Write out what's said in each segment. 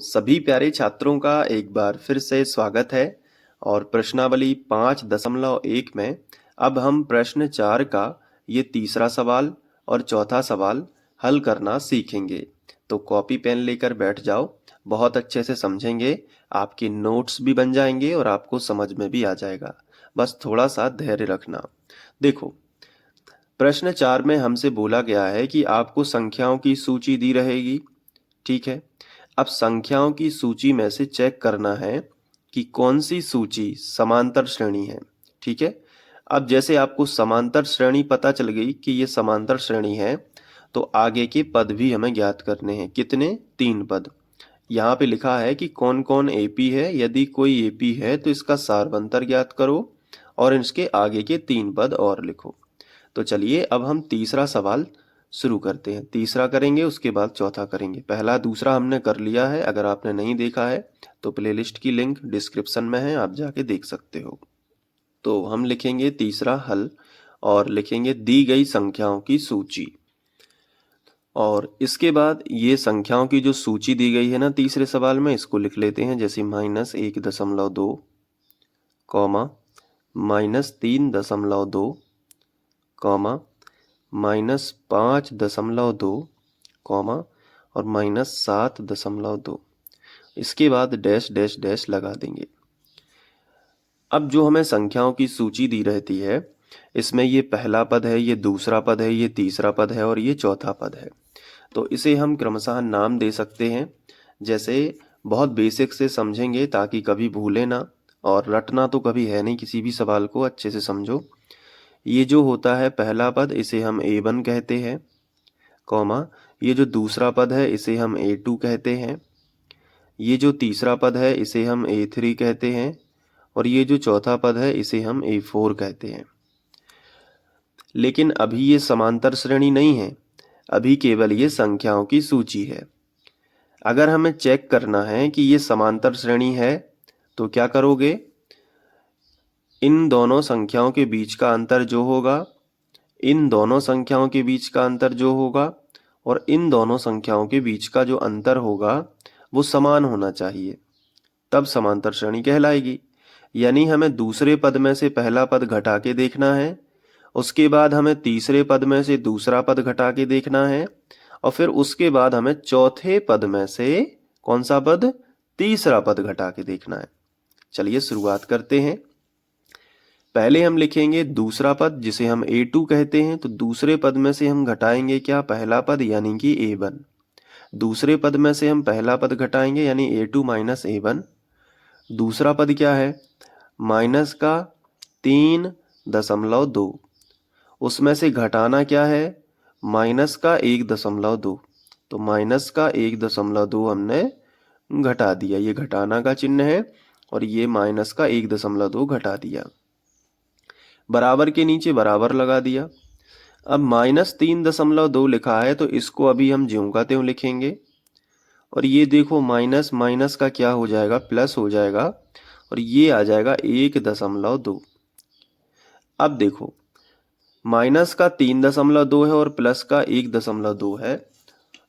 सभी प्यारे छात्रों का एक बार फिर से स्वागत है और प्रश्नावली 5.1 में अब हम प्रश्न 4 का ये तीसरा सवाल और चौथा सवाल हल करना सीखेंगे। तो कॉपी पेन लेकर बैठ जाओ, बहुत अच्छे से समझेंगे, आपके नोट्स भी बन जाएंगे और आपको समझ में भी आ जाएगा। बस थोड़ा सा धैर्य रखना। देखो, प्रश्न 4 में हमसे बोला गया है कि आपको संख्याओं की सूची दी रहेगी। ठीक है, अब संख्याओं की सूची में से चेक करना है कि कौन सी सूची समांतर श्रेणी है। ठीक है, अब जैसे आपको समांतर श्रेणी पता चल गई कि ये समांतर श्रेणी है, तो आगे के पद भी हमें ज्ञात करने हैं। कितने? 3 पद। यहाँ पे लिखा है कि कौन कौन एपी है। यदि कोई एपी है तो इसका सारवंतर ज्ञात करो और इसके आगे के 3 पद और लिखो। तो चलिए अब हम तीसरा सवाल शुरू करते हैं। तीसरा करेंगे, उसके बाद चौथा करेंगे। पहला दूसरा हमने कर लिया है। अगर आपने नहीं देखा है तो प्लेलिस्ट की लिंक डिस्क्रिप्शन में है, आप जाके देख सकते हो। तो हम लिखेंगे तीसरा हल और लिखेंगे दी गई संख्याओं की सूची। और इसके बाद ये संख्याओं की जो सूची दी गई है ना तीसरे सवाल में, इसको लिख लेते हैं। जैसे -1.2, कॉमा -3.2, कॉमा -5.2, कॉमा और -7.2। इसके बाद डैश डैश डैश लगा देंगे। अब जो हमें संख्याओं की सूची दी रहती है, इसमें ये पहला पद है, ये दूसरा पद है, ये तीसरा पद है और ये चौथा पद है। तो इसे हम क्रमशः नाम दे सकते हैं। जैसे बहुत बेसिक से समझेंगे ताकि कभी भूले ना, और रटना तो कभी है नहीं, किसी भी सवाल को अच्छे से समझो। ये जो होता है पहला पद, इसे हम A1 कहते हैं, कॉमा ये जो दूसरा पद है इसे हम A2 कहते हैं, ये जो तीसरा पद है इसे हम A3 कहते हैं और ये जो चौथा पद है इसे हम A4 कहते हैं। लेकिन अभी ये समांतर श्रेणी नहीं है, अभी केवल ये संख्याओं की सूची है। अगर हमें चेक करना है कि ये समांतर श्रेणी है तो क्या करोगे? इन दोनों संख्याओं के बीच का अंतर जो होगा, इन दोनों संख्याओं के बीच का अंतर जो होगा और इन दोनों संख्याओं के बीच का जो अंतर होगा वो समान होना चाहिए, तब समांतर श्रेणी कहलाएगी। यानी हमें दूसरे पद में से पहला पद घटा के देखना है, उसके बाद हमें तीसरे पद में से दूसरा पद घटा के देखना है और फिर उसके बाद हमें चौथे पद में से कौन सा पद? तीसरा पद घटा के देखना है। चलिए शुरुआत करते हैं। पहले हम लिखेंगे दूसरा पद जिसे हम A2 कहते हैं। तो दूसरे पद में से हम घटाएंगे क्या? पहला पद यानी कि A1। दूसरे पद में से हम पहला पद घटाएंगे यानी A2 माइनस A1। दूसरा पद क्या है? माइनस का 3.2। उसमें से घटाना क्या है? माइनस का 1.2। तो माइनस का 1.2 हमने घटा दिया, ये घटाना का चिन्ह है और ये माइनस का 1.2 घटा दिया। बराबर के नीचे बराबर लगा दिया। अब -3.2 लिखा है तो इसको अभी हम ज्यों का त्यों लिखेंगे और ये देखो माइनस माइनस का क्या हो जाएगा? प्लस हो जाएगा और ये आ जाएगा 1.2। अब देखो माइनस का 3.2 है और प्लस का 1.2 है,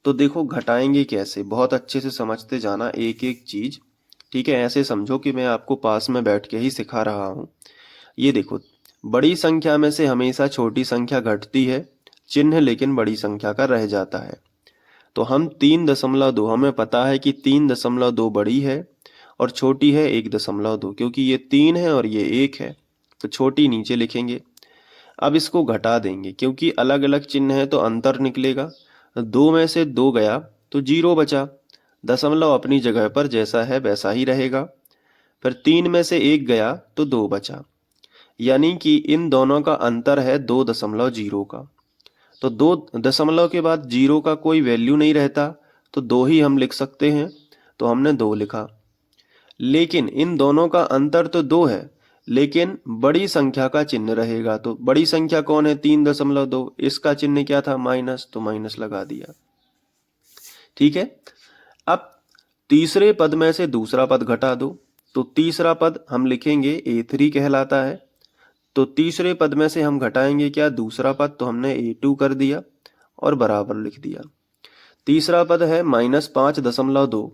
तो देखो घटाएंगे कैसे? बहुत अच्छे से समझते जाना एक एक चीज। ठीक है, ऐसे समझो कि मैं आपको पास में बैठ के ही सिखा रहा हूँ। ये देखो, बड़ी संख्या में से हमेशा छोटी संख्या घटती है, चिन्ह लेकिन बड़ी संख्या का रह जाता है। तो हम 3.2, हमें पता है कि 3.2 बड़ी है और छोटी है 1.2, क्योंकि ये 3 है और ये 1 है, तो छोटी नीचे लिखेंगे। अब इसको घटा देंगे, क्योंकि अलग अलग चिन्ह है तो अंतर निकलेगा। 2 में से 2 गया तो 0 बचा, दशमलव अपनी जगह पर जैसा है वैसा ही रहेगा। फिर 3 में से 1 गया तो 2 बचा, यानी कि इन दोनों का अंतर है 2.0 का। तो 2 दशमलव के बाद 0 का कोई वैल्यू नहीं रहता, तो 2 ही हम लिख सकते हैं, तो हमने 2 लिखा। लेकिन इन दोनों का अंतर तो 2 है, लेकिन बड़ी संख्या का चिन्ह रहेगा। तो बड़ी संख्या कौन है? 3.2। इसका चिन्ह क्या था? माइनस, तो माइनस लगा दिया। ठीक है, अब तीसरे पद में से दूसरा पद घटा दो, तो तीसरा पद हम लिखेंगे A3 कहलाता है। तो तीसरे पद में से हम घटाएंगे क्या? दूसरा पद, तो हमने A2 कर दिया और बराबर लिख दिया। तीसरा पद है -5.2,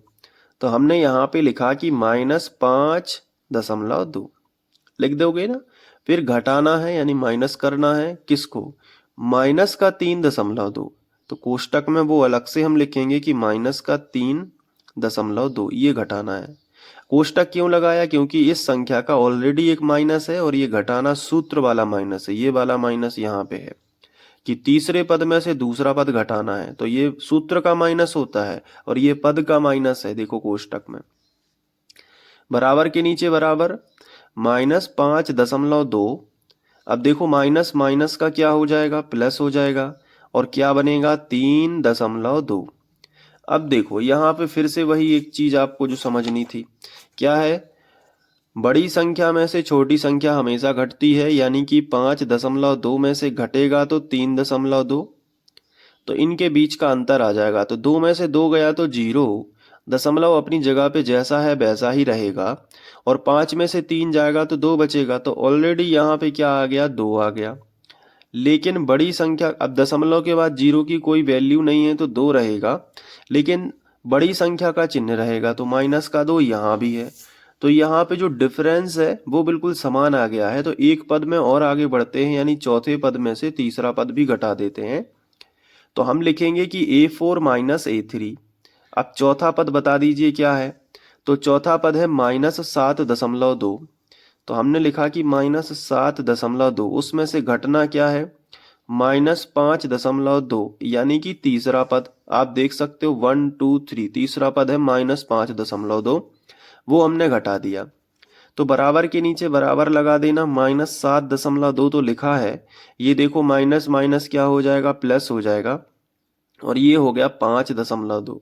तो हमने यहाँ पे लिखा कि -5.2 लिख दोगे ना। फिर घटाना है यानी माइनस करना है किसको, माइनस का 3.2। तो कोष्टक में वो अलग से हम लिखेंगे कि -3.2 ये घटाना है। कोष्टक क्यों लगाया, क्योंकि इस संख्या का ऑलरेडी एक माइनस है और ये घटाना सूत्र वाला माइनस है। ये वाला माइनस यहाँ पे है कि तीसरे पद में से दूसरा पद घटाना है, तो ये सूत्र का माइनस होता है और ये पद का माइनस है। देखो कोष्टक में बराबर के नीचे बराबर -5.2। अब देखो माइनस माइनस का क्या हो जाएगा, प्लस हो जाएगा और क्या बनेगा 3.2। अब देखो यहाँ पे फिर से वही एक चीज आपको जो समझनी थी, क्या है, बड़ी संख्या में से छोटी संख्या हमेशा घटती है, यानी कि 5.2 में से घटेगा तो 3.2, तो इनके बीच का अंतर आ जाएगा। तो 2 में से 2 गया तो 0, दशमलव अपनी जगह पे जैसा है वैसा ही रहेगा। और 5 में से 3 जाएगा तो 2 बचेगा, तो ऑलरेडी यहाँ पे क्या आ गया, 2 आ गया। लेकिन बड़ी संख्या, अब दशमलव के बाद 0 की कोई वैल्यू नहीं है तो 2 रहेगा, लेकिन बड़ी संख्या का चिन्ह रहेगा तो -2 यहाँ भी है। तो यहाँ पे जो डिफरेंस है वो बिल्कुल समान आ गया है। तो एक पद में और आगे बढ़ते हैं, यानी चौथे पद में से तीसरा पद भी घटा देते हैं। तो हम लिखेंगे कि A4 - A3। अब चौथा पद बता दीजिए क्या है। तो चौथा पद है -7.2। तो हमने लिखा कि -7.2, उसमें से घटना क्या है, -5.2, यानी कि तीसरा पद। आप देख सकते हो 1 2 3, तीसरा पद है -5.2, वो हमने घटा दिया। तो बराबर के नीचे बराबर लगा देना। -7.2 तो लिखा है, ये देखो माइनस माइनस क्या हो जाएगा, प्लस हो जाएगा और ये हो गया 5.2।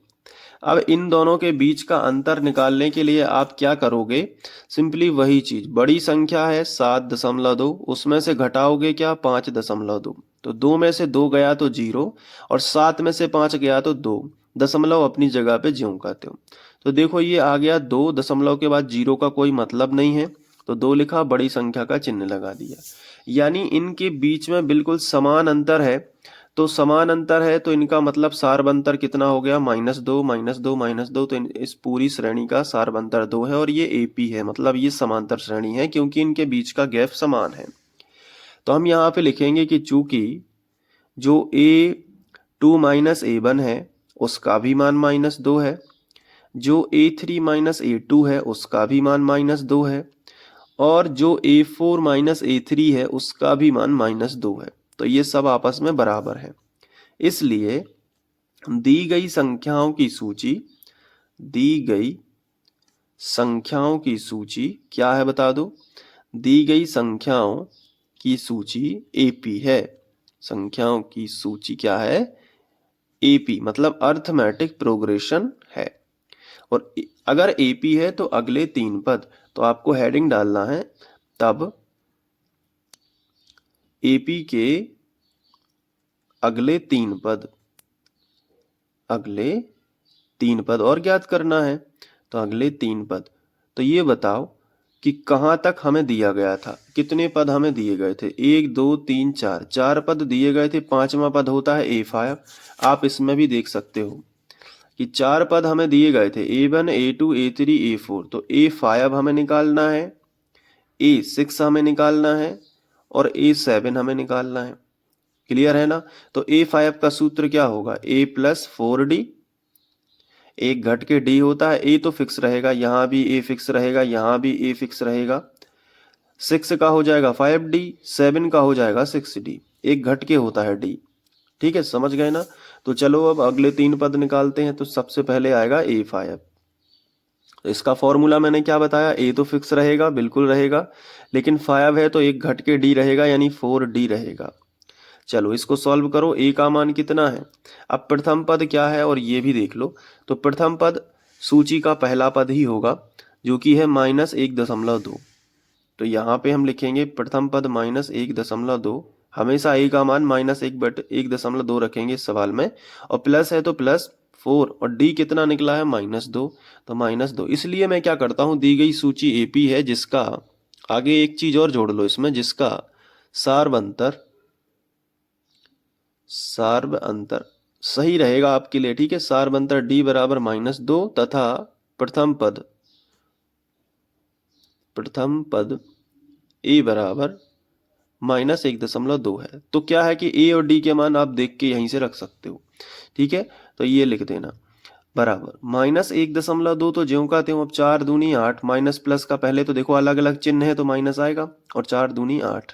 अब इन दोनों के बीच का अंतर निकालने के लिए आप क्या करोगे, सिंपली वही चीज, बड़ी संख्या है 7.2, उसमें से घटाओगे क्या, 5.2। तो 2 में से 2 गया तो 0 और 7 में से 5 गया तो 2, दशमलव अपनी जगह पे ज्यों कहते हो। तो देखो ये आ गया 2, दशमलव के बाद 0 का कोई मतलब नहीं है तो 2 लिखा, बड़ी संख्या का चिन्ह लगा दिया। यानी इनके बीच में बिल्कुल समान अंतर है। तो समान अंतर है तो इनका मतलब सारबंतर कितना हो गया, -2 -2 -2। तो इस पूरी श्रेणी का सारबंतर 2 है और ये AP है, मतलब ये समांतर श्रेणी है क्योंकि इनके बीच का गैप समान है। तो हम यहाँ पे लिखेंगे कि चूंकि जो A2 - A1 है उसका भी मान -2 है, जो A3 - A2 है उसका भी मान -2 है, और जो A4 - A3 है उसका भी मान -2 है। तो ये सब आपस में बराबर है। इसलिए दी गई संख्याओं की सूची, दी गई संख्याओं की सूची क्या है बता दो, दी गई संख्याओं की सूची AP है। संख्याओं की सूची क्या है, AP, मतलब अर्थमेटिक प्रोग्रेशन है। और अगर AP है तो अगले 3 पद, तो आपको हेडिंग डालना है तब AP के अगले 3 पद, अगले 3 पद और ज्ञात करना है। तो अगले 3 पद, तो ये बताओ कि कहाँ तक हमें दिया गया था, कितने पद हमें दिए गए थे, 1 2 3 4, 4 पद दिए गए थे। पांचवा पद होता है A5। आप इसमें भी देख सकते हो कि 4 पद हमें दिए गए थे, A1 A2 A3 A4। तो A5 हमें निकालना है, A6 हमें निकालना है और A7 हमें निकालना है। क्लियर है ना। तो A5 का सूत्र क्या होगा, A+4D, एक घट के D होता है। A तो फिक्स रहेगा, यहाँ भी A फिक्स रहेगा, यहाँ भी A फिक्स रहेगा। 6 का हो जाएगा 5D, 7 का हो जाएगा 6D, एक घट के होता है D। ठीक है, समझ गए ना। तो चलो अब अगले 3 पद निकालते हैं। तो सबसे पहले आएगा A5। तो इसका फॉर्मूला मैंने क्या बताया, A तो फिक्स रहेगा, बिल्कुल रहेगा, लेकिन 5 है तो एक घट के D रहेगा, यानी 4D रहेगा। चलो इसको सॉल्व करो, A का मान कितना है। अब प्रथम पद क्या है और ये भी देख लो। तो प्रथम पद सूची का पहला पद ही होगा जो कि है -1.2। तो यहाँ पे हम लिखेंगे प्रथम पद -1.2। हमेशा A का मान -1/1.2 रखेंगे इस सवाल में, और प्लस है तो +4, और D कितना निकला है, -2। तो -2, इसलिए मैं क्या करता हूँ, दी गई सूची AP है जिसका, आगे एक चीज और जोड़ लो इसमें, जिसका सार्ब अंतर सही रहेगा आपके लिए। ठीक है, सार्ब अंतर D बराबर -2 तथा प्रथम पद a बराबर -1.2 है। तो क्या है कि a और d के मान आप देख के यहीं से रख सकते हो, ठीक है। तो ये लिख देना बराबर -1.2, तो ज्यों का त्यों, अब 4 दूनी 8, माइनस प्लस का पहले तो देखो अलग अलग चिन्ह है तो माइनस आएगा, और 4 दूनी 8,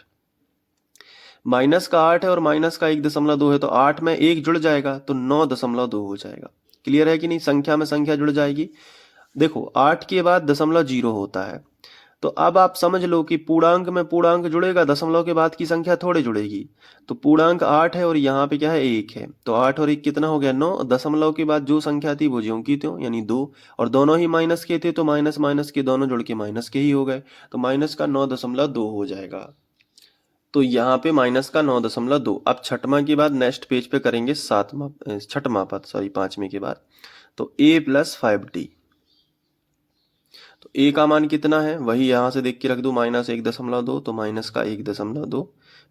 माइनस का 8 है और माइनस का 1.2 है, तो 8 में 1 जुड़ जाएगा तो 9.2 हो जाएगा। क्लियर है कि नहीं, संख्या में संख्या जुड़ जाएगी। देखो 8 के बाद दशमलव 0 होता है, तो अब आप समझ लो कि पूर्णांक में पूर्णांक जुड़ेगा, दशमलव के बाद की संख्या थोड़े जुड़ेगी। तो पूर्णांक 8 है और यहाँ पे क्या है 1 है, तो 8 और 1 कितना हो गया 9, दशमलव के बाद जो संख्या थी वो ज्यों की त्यों यानी 2, और दोनों ही माइनस के थे तो माइनस माइनस के दोनों जुड़ के माइनस के ही हो गए, तो माइनस का 9.2 हो जाएगा। तो यहाँ पे माइनस का 9.2। अब छठवां के बाद नेक्स्ट पेज पे करेंगे छठवां पद, सॉरी पांचवें के बाद। तो a + 5d, तो a का मान कितना है वही यहाँ से देख के रख दो, -1.2, तो माइनस का 1.2,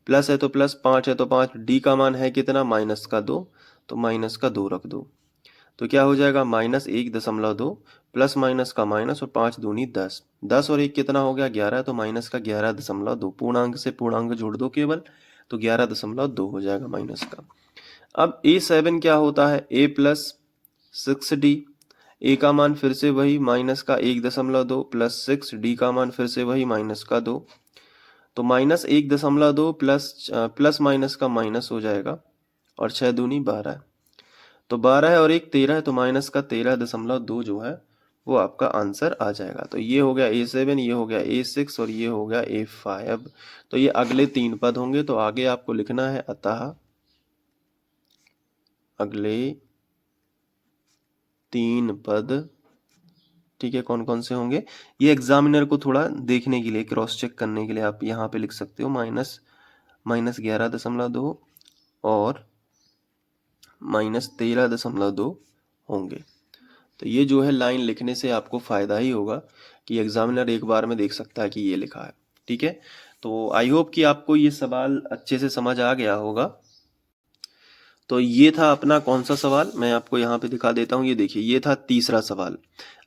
प्लस है तो प्लस, 5 है तो 5, d का मान है कितना -2, तो माइनस का 2 रख दो। तो क्या हो जाएगा -1.2 प्लस माइनस का माइनस, और 5 दूनी 10, 10 और 1 कितना हो गया 11, तो माइनस का 11.2, पूर्णांक से पूर्णांक जोड़ दो केवल, तो 11.2 हो जाएगा माइनस का। अब a7 क्या होता है, a + 6d, a का मान फिर से वही माइनस का 1.2 प्लस 6, d का मान फिर से वही माइनस का 2, तो -1.2 प्लस माइनस का माइनस हो जाएगा, और 6 दूनी 12, तो 12 है और 1 13 है, तो माइनस का 13.2 जो है वो आपका आंसर आ जाएगा। तो ये हो गया a7, ये हो गया a6 और ये हो गया a5। तो ये अगले 3 पद होंगे, तो आगे आपको लिखना है अतः अगले 3 पद, ठीक है। कौन कौन से होंगे ये एग्जामिनर को थोड़ा देखने के लिए, क्रॉस चेक करने के लिए आप यहाँ पे लिख सकते हो, -11.2 और -13.2 होंगे। तो ये जो है लाइन लिखने से आपको फायदा ही होगा कि एग्जामिनर एक बार में देख सकता है कि ये लिखा है, ठीक है। तो आई होप कि आपको ये सवाल अच्छे से समझ आ गया होगा। तो ये था अपना कौन सा सवाल, मैं आपको यहाँ पे दिखा देता हूँ, ये देखिए ये था तीसरा सवाल।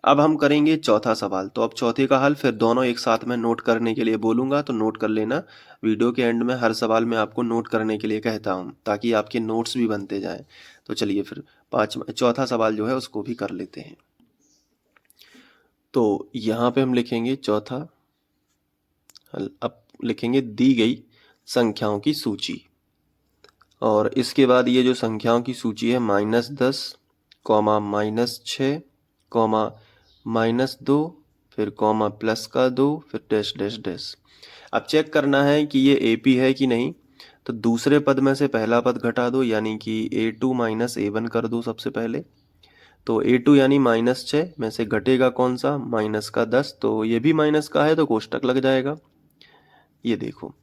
अब हम करेंगे चौथा सवाल। तो अब चौथे का हल फिर दोनों एक साथ में नोट करने के लिए बोलूंगा, तो नोट कर लेना। वीडियो के एंड में हर सवाल में आपको नोट करने के लिए कहता हूँ, ताकि आपके नोट्स भी बनते जाएं। तो चलिए फिर चौथा सवाल जो है उसको भी कर लेते हैं। तो यहाँ पे हम लिखेंगे चौथा हल। अब लिखेंगे दी गई संख्याओं की सूची, और इसके बाद ये जो संख्याओं की सूची है -10, -6, -2, फिर प्लस का 2, फिर डैश डैश डैश। अब चेक करना है कि ये AP है कि नहीं। तो दूसरे पद में से पहला पद घटा दो, यानी कि A2 - A1 कर दो सबसे पहले। तो A2 यानी -6 में से घटेगा कौन सा, -10, तो ये भी माइनस का है तो कोष्टक लग जाएगा। ये देखो,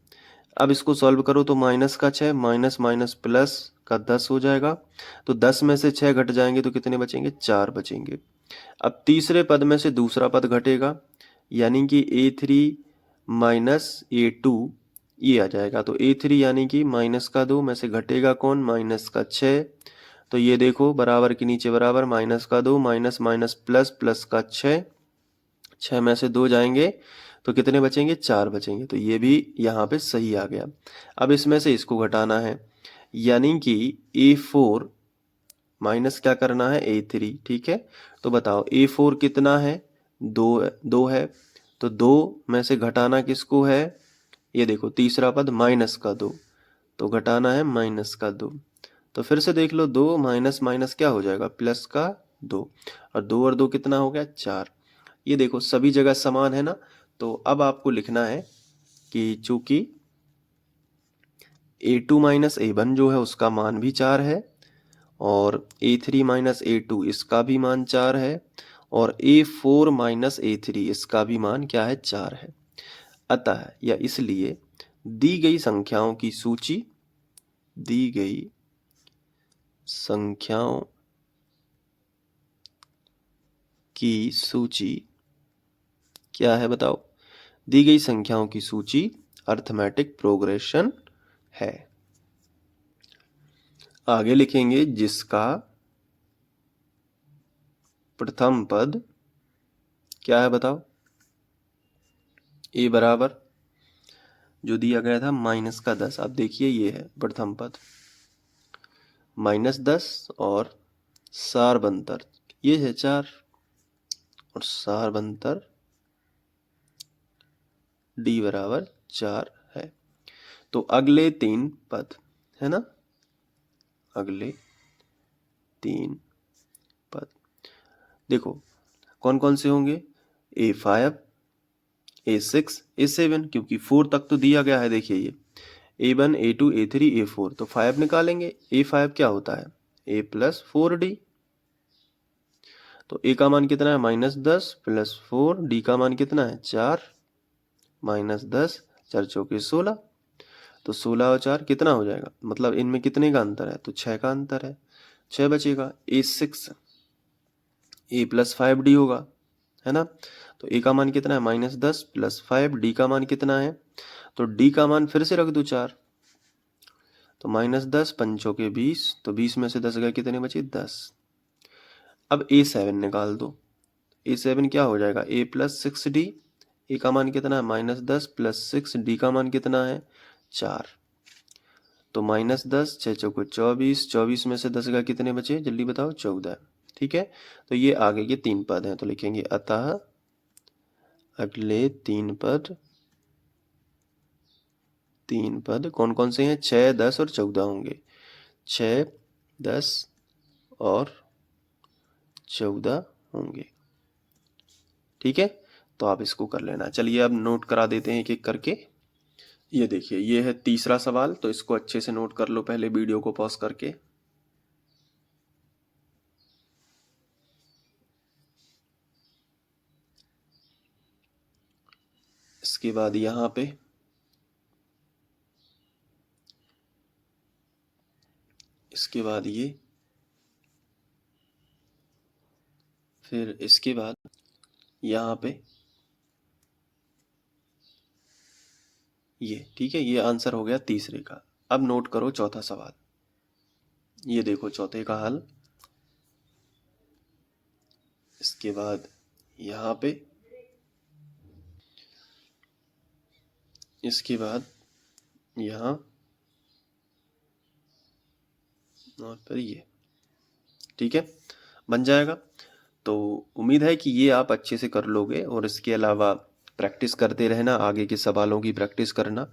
अब इसको सॉल्व करो तो -6 माइनस माइनस प्लस का 10 हो जाएगा। तो 10 में से 6 घट जाएंगे तो कितने बचेंगे, 4 बचेंगे। अब तीसरे पद में से दूसरा पद घटेगा, यानी कि A3 - A2 ये आ जाएगा। तो A3 यानी कि -2 में से घटेगा कौन, -6। तो ये देखो बराबर के नीचे बराबर, -2 माइनस माइनस प्लस, प्लस का 6, 6 में से 2 जाएंगे तो कितने बचेंगे, 4 बचेंगे। तो ये भी यहाँ पे सही आ गया। अब इसमें से इसको घटाना है, यानी कि A4 माइनस क्या करना है, A3, ठीक है। तो बताओ A4 कितना है, 2 है। तो 2 में से घटाना किसको है, ये देखो तीसरा पद -2, तो घटाना है -2। तो फिर से देख लो, 2 माइनस माइनस क्या हो जाएगा, प्लस का 2, और 2 कितना हो गया, 4। ये देखो सभी जगह समान है ना। तो अब आपको लिखना है कि चूंकि A2 - A1 जो है उसका मान भी 4 है, और A3 - A2 इसका भी मान 4 है, और A4 - A3 इसका भी मान क्या है, 4 है। अतः या इसलिए दी गई संख्याओं की सूची, दी गई संख्याओं की सूची क्या है बताओ, दी गई संख्याओं की सूची अर्थमेटिक प्रोग्रेशन है। आगे लिखेंगे जिसका प्रथम पद क्या है बताओ? ए बराबर जो दिया गया था -10। अब देखिए ये है प्रथम पद, -10 और सार बंतर, ये है 4 और सार बंतर डी बराबर 4 है। तो अगले 3 पद है ना, अगले 3 पद देखो कौन कौन से होंगे? A5, A6, A7, क्योंकि 4 तक तो दिया गया है। देखिए ये A1, A2, A3, A4, तो 5 निकालेंगे। A5 क्या होता है? A + 4D। तो A का मान कितना है? -10 + 4, D का मान कितना है? 4, -10, 4 चौके 16, तो 16 और 4 कितना हो जाएगा? मतलब इनमें कितने का अंतर है? तो 6 का अंतर है, 6 बचेगा। A6 A + 5D होगा, है ना। तो A का मान कितना है? -10 + 5, D का मान कितना है? तो D का मान फिर से रख दो 4, तो -10 5 चौके 20, तो 20 में से 10 गए, कितने बचे? 10। अब A7 निकाल दो। A7 क्या हो जाएगा? A + 6D। A का मान कितना है? -10 + 6, D का मान कितना है? 4, तो -10, 6 चौके 24, 24 में से 10 गए, कितने बचे? जल्दी बताओ। 14। ठीक है, तो ये आगे के 3 पद हैं, तो लिखेंगे अतः अगले 3 पद कौन कौन से हैं? 6, 10 और 14 होंगे। 6, 10 और 14 होंगे। ठीक है, तो आप इसको कर लेना। चलिए अब नोट करा देते हैं एक एक करके। ये देखिए ये है तीसरा सवाल, तो इसको अच्छे से नोट कर लो पहले वीडियो को पॉज करके। इसके बाद यहाँ पे इसके बाद ये, फिर इसके बाद यहाँ पे ये। ठीक है, ये आंसर हो गया तीसरे का। अब नोट करो चौथा सवाल। ये देखो चौथे का हल। इसके बाद यहाँ पे, इसके बाद यहाँ और फिर ये। ठीक है, बन जाएगा। तो उम्मीद है कि ये आप अच्छे से कर लोगे, और इसके अलावा प्रैक्टिस करते रहना, आगे के सवालों की प्रैक्टिस करना,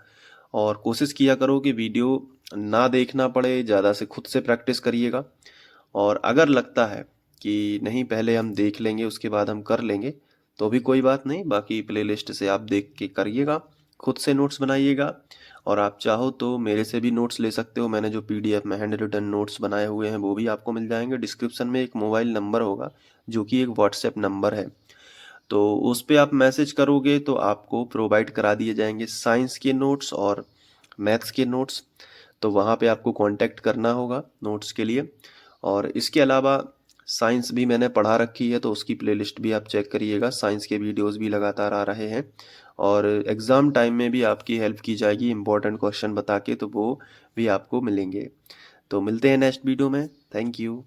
और कोशिश किया करो कि वीडियो ना देखना पड़े, ज़्यादा से खुद से प्रैक्टिस करिएगा। और अगर लगता है कि नहीं पहले हम देख लेंगे उसके बाद हम कर लेंगे, तो भी कोई बात नहीं, बाकी प्लेलिस्ट से आप देख के करिएगा, खुद से नोट्स बनाइएगा। और आप चाहो तो मेरे से भी नोट्स ले सकते हो। मैंने जो PDF में हैंड रिटन नोट्स बनाए हुए हैं वो भी आपको मिल जाएंगे। डिस्क्रिप्शन में एक मोबाइल नंबर होगा जो कि एक व्हाट्सएप नंबर है, तो उस पर आप मैसेज करोगे तो आपको प्रोवाइड करा दिए जाएंगे साइंस के नोट्स और मैथ्स के नोट्स। तो वहाँ पे आपको कांटेक्ट करना होगा नोट्स के लिए। और इसके अलावा साइंस भी मैंने पढ़ा रखी है, तो उसकी प्लेलिस्ट भी आप चेक करिएगा। साइंस के वीडियोस भी लगातार आ रहे हैं, और एग्ज़ाम टाइम में भी आपकी हेल्प की जाएगी इंपॉर्टेंट क्वेश्चन बता के, तो वो भी आपको मिलेंगे। तो मिलते हैं नेक्स्ट वीडियो में। Thank you.